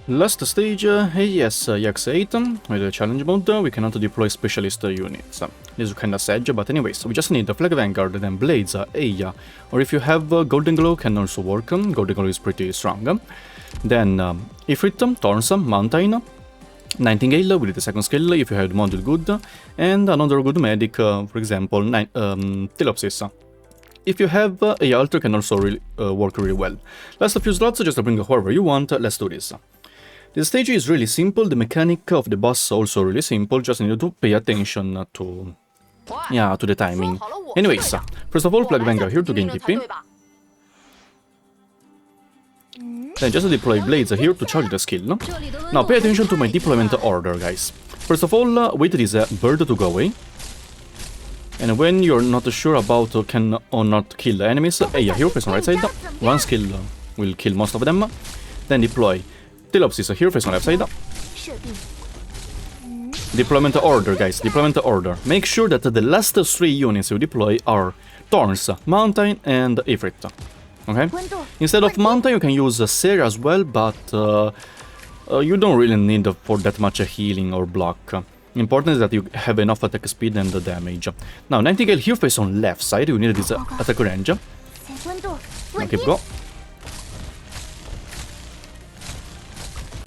Last stage, AS-EX-8, with the challenge mode, we cannot deploy specialist units. This is kinda sad, but anyways, we just need the Flag Vanguard, then Blades, Eya, or if you have Golden Glow can also work, Golden Glow is pretty strong. Then Ifrit, Thorns, Mountain, Nightingale with the second skill if you have the module good, and another good medic, for example, Telopsis. If you have a altar can also work really well. Last few slots, just bring whoever you want, let's do this. This stage is really simple, the mechanic of the boss also really simple, just need to pay attention to the timing. Anyways, first of all, Flag Vanguard here to gain TP. Then just deploy Blades here to charge the skill. Now pay attention to my deployment order, guys. First of all, wait this bird to go away. And when you're not sure about can or not kill the enemies, yeah, here face on right side. One skill will kill most of them. Then deploy Telopsis here face on left side. Deployment order, guys, deployment order. Make sure that the last 3 units you deploy are Thorns, Mountain, and Ifrit. Okay? Instead of Mountain, you can use Seria as well, but you don't really need for that much healing or block. Important is that you have enough attack speed and damage. Now, Nightingale here face on left side, you need this attack range. Now keep go.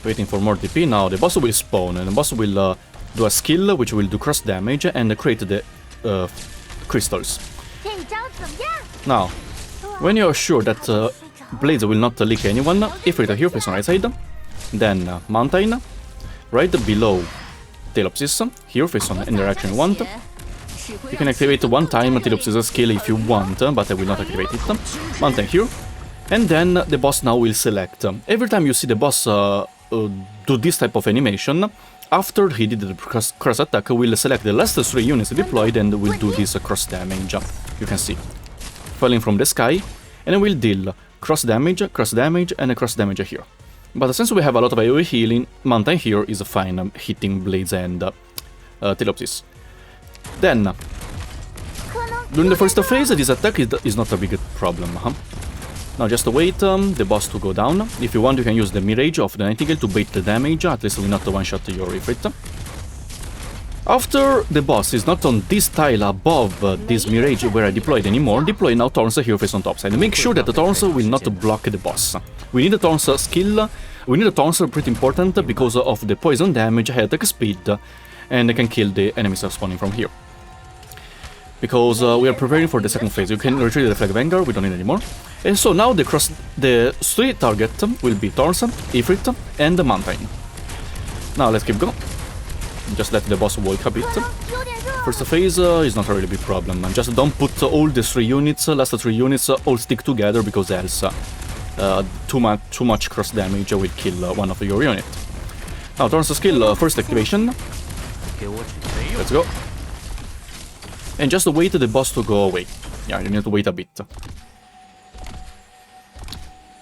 Waiting for more TP. Now the boss will spawn, and the boss will do a skill which will do cross damage and create the crystals. Now, when you are sure that Blades will not lick anyone, Ifrit here face on right side, then Mountain, right below Telopsis, here face on in direction you want. You can activate one time Telopsis' skill if you want, but I will not activate it. Mountain here, and then the boss now will select. Every time you see the boss do this type of animation, after he did the cross attack, will select the last 3 units deployed and will do this cross damage. You can see, falling from the sky, and will deal cross damage, and cross damage here. But since we have a lot of AoE healing, Mountain here is fine hitting Blades and Telopsis. Then, during the first phase, this attack is not a big problem. Now just wait the boss to go down. If you want, you can use the Mirage of the Nightingale to bait the damage, at least will not one-shot your Ifrit. After the boss is not on this tile above this Mirage where I deployed anymore, deploy now Thorns here face on top side. Make sure that the Thorns will not block the boss. We need a Thorns skill, we need a Thorns pretty important because of the poison damage, high attack speed, and they can kill the enemies spawning from here. Because we are preparing for the second phase, you can retreat the Flag Vanguard, we don't need anymore. And so now the 3 target will be Thorns, Ifrit, and the Mountain. Now let's keep going. Just let the boss walk a bit. First phase is not a really big problem. Just don't put all the 3 units, last 3 units, all stick together because else too much cross damage will kill one of your unit. Now Thorns skill, first activation. Let's go. And just wait the boss to go away. Yeah, you need to wait a bit.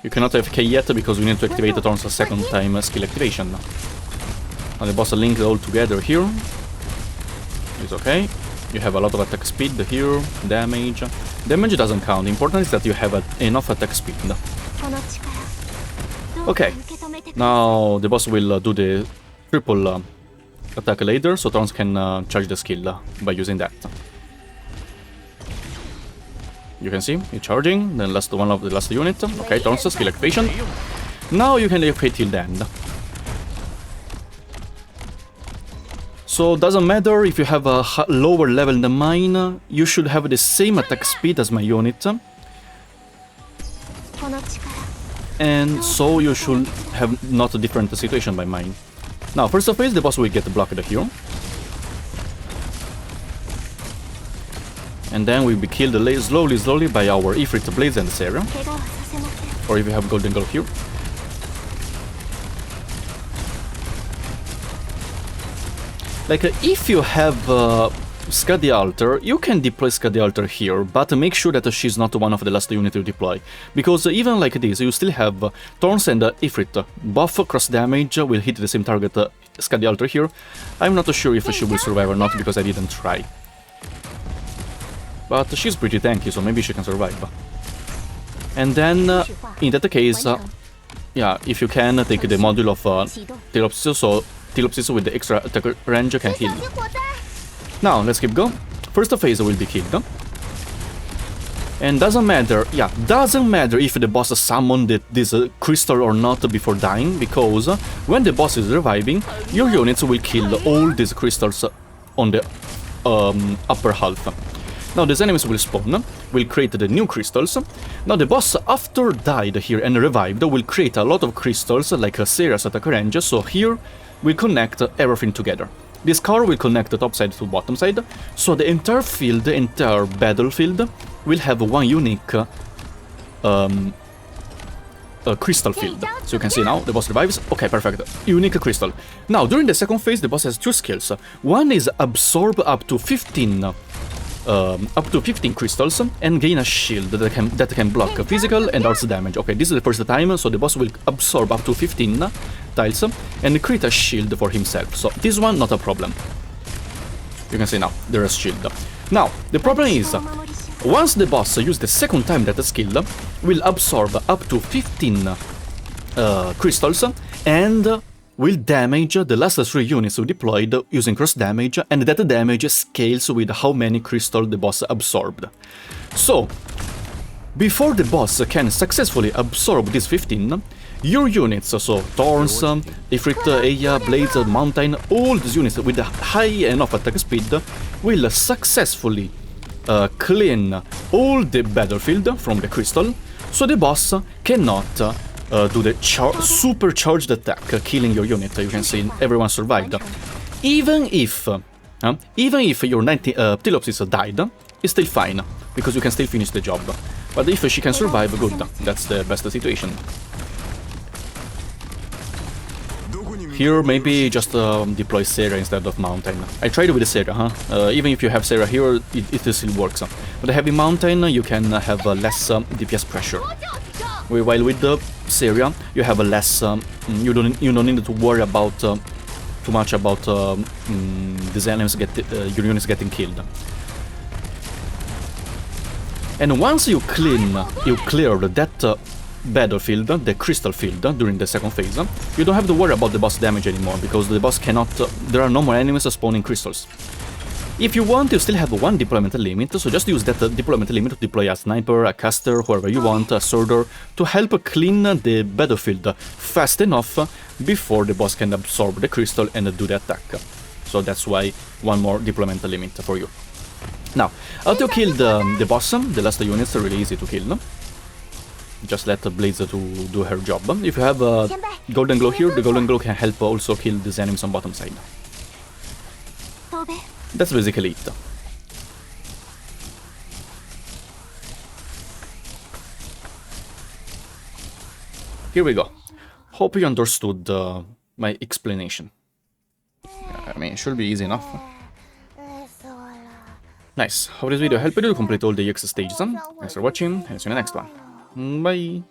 You cannot AFK yet because we need to activate the Thorns second time skill activation. Now the boss linked all together here. It's okay. You have a lot of attack speed here, damage. Damage doesn't count, important is that you have enough attack speed. Okay, now the boss will do the triple attack later, so Thorns can charge the skill by using that. You can see, it's charging, then last one of the last unit. Okay, Thorns skill activation. Now you can AFK till the end. So doesn't matter if you have a lower level than mine, you should have the same attack speed as my unit. And so you should have not a different situation by mine. Now, first phase, the boss will get blocked here. And then we'll be killed slowly by our Ifrit, Blades and Seria. Or if you have Golden Glow here. Like, if you have Skadi Altar, you can deploy Skadi Altar here, but make sure that she's not one of the last units you deploy. Because even like this, you still have Thorns and Ifrit. Both cross damage will hit the same target, Skadi Altar here. I'm not sure if she will survive or not, because I didn't try. But she's pretty tanky, so maybe she can survive. And then, in that case, yeah, if you can, take the module of Telopsis, so Telopsis with the extra attack range can heal. Now, let's keep going. First phase will be killed. And doesn't matter if the boss summoned this crystal or not before dying, because when the boss is reviving, your units will kill all these crystals on the upper half. Now these enemies will spawn, will create the new crystals. Now the boss, after died here and revived, will create a lot of crystals like a serious attack range, so here we'll connect everything together. This car will connect the top side to bottom side, so the entire field, the entire battlefield, will have one unique crystal field. So you can see now, the boss revives. Okay, perfect. Unique crystal. Now, during the second phase, the boss has two skills. One is absorb up to 15 crystals and gain a shield that can block physical and arts damage. Okay, this is the first time, so the boss will absorb up to 15 tiles and create a shield for himself. So this one, not a problem. You can see now, there is shield. Now, the problem is, once the boss uses the second time that skill, will absorb up to 15 crystals and will damage the last 3 units deployed using cross damage, and that damage scales with how many crystals the boss absorbed. So, before the boss can successfully absorb these 15, your units, so Thorns, Ifrit, Eya, Blades, Mountain, all these units with a high enough attack speed will successfully clean all the battlefield from the crystal, so the boss cannot do the supercharged attack, killing your unit. You can see everyone survived. Even if your 90 Telopsis died, it's still fine, because you can still finish the job. But if she can survive, good. That's the best situation. Here, maybe just deploy Sarah instead of Mountain. I tried with Sarah, even if you have Sarah here, it still works. With the Heavy Mountain, you can have less DPS pressure. While with the Sarah, you have less. You don't need to worry about too much about these enemies your units getting killed. And once you clear that battlefield, the crystal field, during the second phase, you don't have to worry about the boss damage anymore, because the boss cannot. There are no more enemies spawning crystals. If you want, you still have one deployment limit, so just use that deployment limit to deploy a sniper, a caster, whoever you want, a sworder, to help clean the battlefield fast enough before the boss can absorb the crystal and do the attack. So that's why one more deployment limit for you. Now, after you kill the boss, the last units are really easy to kill. Just let Blades do her job. If you have a Golden Glow here, the Golden Glow can help also kill these enemies on bottom side. That's basically it. Here we go. Hope you understood my explanation. I mean, it should be easy enough. Nice. Hope this video helped you to complete all the EX stages. Thanks for watching, and see you in the next one. Bye!